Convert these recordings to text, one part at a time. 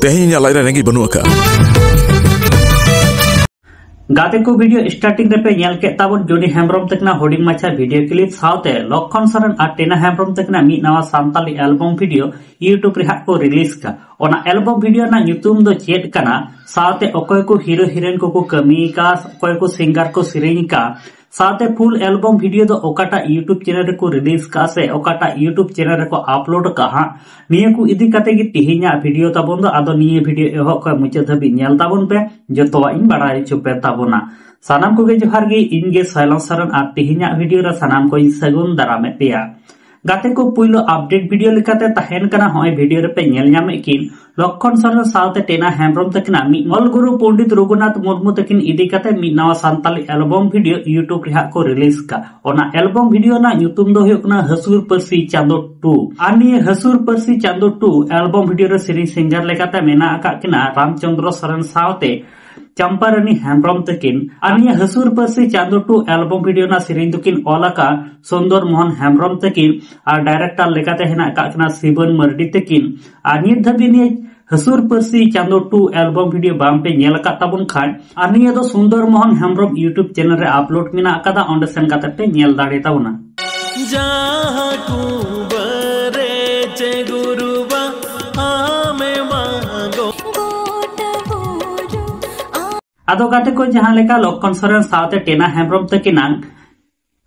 तेहनी ᱤᱧᱟᱹᱜ ᱞᱟᱡ ᱨᱮ ᱨᱮᱸᱜᱮᱡ ᱵᱟᱹᱱᱩᱜ ᱟᱠᱟᱫᱼᱟ। गाते को वीडियो स्टार्टिंग पे नेल के ताबन जोनी हेम्ब्रम तकना होर्डिंग माछा वीडियो क्लिप साथे लक्षण सरन और टेना हेम्ब्रम तकना मी नवा सान्ताली एल्बम वीडियो यूट्यूब रे हाक को रिलीज का ओना एल्बम वीडियो ना ᱧᱩᱛᱩᱢ ᱫᱚ ᱪᱮᱫ ᱠᱟᱱᱟ साथे अकोय को हीरो हीरोइन को कमी का अकोय को सिंगर को सिरिंग का साथे फुल एल्बम वीडियो दो ओकाटा यूट्यूब चैनल को रिलीज का से ओकाटा यूट्यूब चैनल को अपलोड का हा निया को इदी काते गी तिहिना वीडियो ताबन दो आदो निया वीडियो एहो को मुचे धबी नेल ताबन पे जतोवा इन बड़ाई चुपे ताबना सानाम को गे जोहार गे इन गे साइलेंसरन आ तिहिना वीडियो रा सानाम को इन सगुन दारामे पेया गाते को पुइलो अपडेट वीडियो लेकाते तहेन कना होय वीडियो रे पे नेल ᱧᱟᱢᱮ किन लक्षण सरन साथे टेना हेम्ब्रम तकना मी ऑल गुरु पंडित रघुनाथ मुर्मू तकिन इदी काते मी नवा सान्ताली एल्बम वीडियो यूट्यूब रे को रिलीज का ओना एल्बम वीडियो ना ᱧᱩᱛᱩᱢ दो हुयुक ना हसूर परसी चांदो 2 आनी हसूर परसी चांदो 2 एल्बम वीडियो रे सिरिंग सिंगर लेकाते मेना आका किना रामचंद्र सरन साथे चंपारानी हेम्ब्रम तकिन आनी हसूर परसी चांदो 2 एल्बम वीडियो ना सिरिंग दुकिन ओलाका सुंदर मोहन हेम्ब्रम तकिन और डायरेक्टर लेकाते हेना काकना शिवन मर्डी तकिन आनी धबिनी हसूर परसी चांदो 2 एल्बम वीडियो बाम पे नेल का ताबुन खान आनी दो सुंदर मोहन हेम्ब्रम यूट्यूब चैनल रे अपलोड मिना आकादा ओंडे सेन काते पे नेल दाड़े ताबुना जहां को बरे चे गुरुबा आमे मांगो आदो गाते को जहां लेका लक्षण सरन साथे टेना हेम्ब्रम तकिना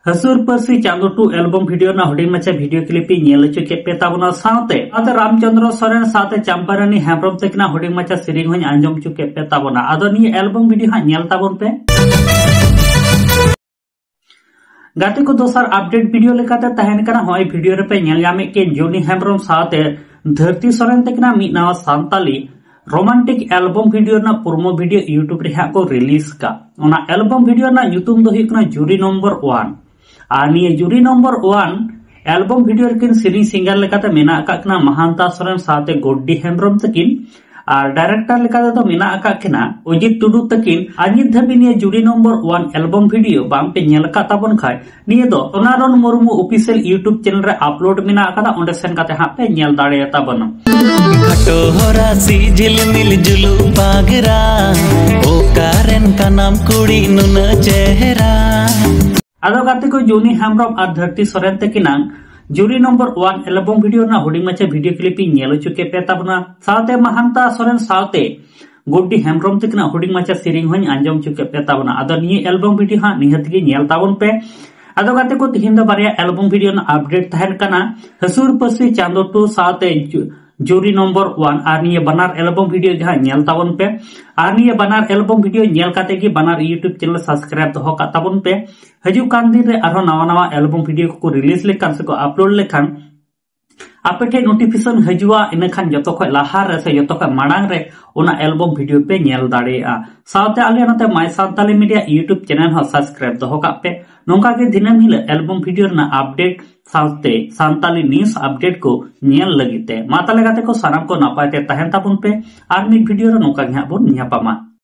हसूर परसी चांदो 2 एल्बम वीडियो ना होर्डिंग माछा वीडियो क्लिप नेल चुके पे ताबना साथे रामचंद्र सरन साथे चंपारानी हेम्ब्रम तकिना होर्डिंग माछा सिरिंग होय आंजम चुके पे ताबना आदो नि एल्बम वीडियो हा नेल ताबन पे गाते को दोसर अपडेट वीडियो लेकाते तहेन कना होय वीडियो रे पे नेल ᱧᱟᱢᱮ के जोनी हेम्ब्रम साथे धरती सरन तकिना मी नवा सान्ताली रोमांटिक एल्बम वीडियो ना प्रोमो वीडियो यूट्यूब रे को रिलीज का ओना एल्बम वीडियो ना ᱧᱩᱛᱩᱢ दो हुयुक ना जुरी नंबर 1 आनी जुरी नंबर 1 एल्बम वीडियो किन सिरिंग सिंगर लेकाते मेना आकाकना महांता सरन साथे गोड्डी हेम्ब्रम तकिन और डायरेक्टर लेकाते तो मेना आकाकना अजित टुडू तकिन आजित धबी निये जुरी नंबर 1 एल्बम वीडियो बाम पे नेल का ताबन खाय निये दो सोनारन मुर्मू ऑफिशियल यूट्यूब चैनल रे अपलोड मेना आकादा ओंडे सेन काते हा पे नेल दाड़े ताबन खटो होरा सी झिलमिल जुलू पागरा ओ कारन का नाम कुड़ी नुन चेहरा आदो गाते को जोनी हेम्ब्रम और धरती सोरेन तकिना जुरी नंबर 1 एल्बम वीडियो ना होर्डिंग माछा वीडियो क्लिप नेल चुके पे ताबना साथे महांता सोरेन साथे गोड्डी हेम्ब्रम तकिना होर्डिंग माछा सिरिंग होय आंजम चुके पे ताबना आदो निये एल्बम वीडियो हा निहत गे नेल ताबन पे आदो गाते को तिहिन द बारिया एल्बम वीडियो ना अपडेट तहन कना हसूर परसी चांदो 2 साथे जुरी नंबर 1 और निये बनार एल्बम वीडियो जहां नेल ताबन पे और निये बनार एल्बम वीडियो नेल काते की बनार यूट्यूब चैनल सब्सक्राइब दो का ताबन पे हजू कान दिन रे आरो नवा नवा एल्बम वीडियो को रिलीज लेखान से को अपलोड लेखान आपेटे नोटिफिकेशन हजुआ इन खान जतो खय लाहा रे से जतो खय माडांग रे ओना एल्बम वीडियो पे नेल दाड़ेया साथे आले नते माय सान्ताली मीडिया यूट्यूब चैनल हो सब्सक्राइब दो का पे नोंका के दिनम हिल एल्बम वीडियो ना अपडेट साथे सान्ताली न्यूज़ अपडेट को नेल लगिते माता लगाते को सानाम को नापायते तहन ताबुन पे आर मिड वीडियो रे नोंका गे बोन न्यापामा।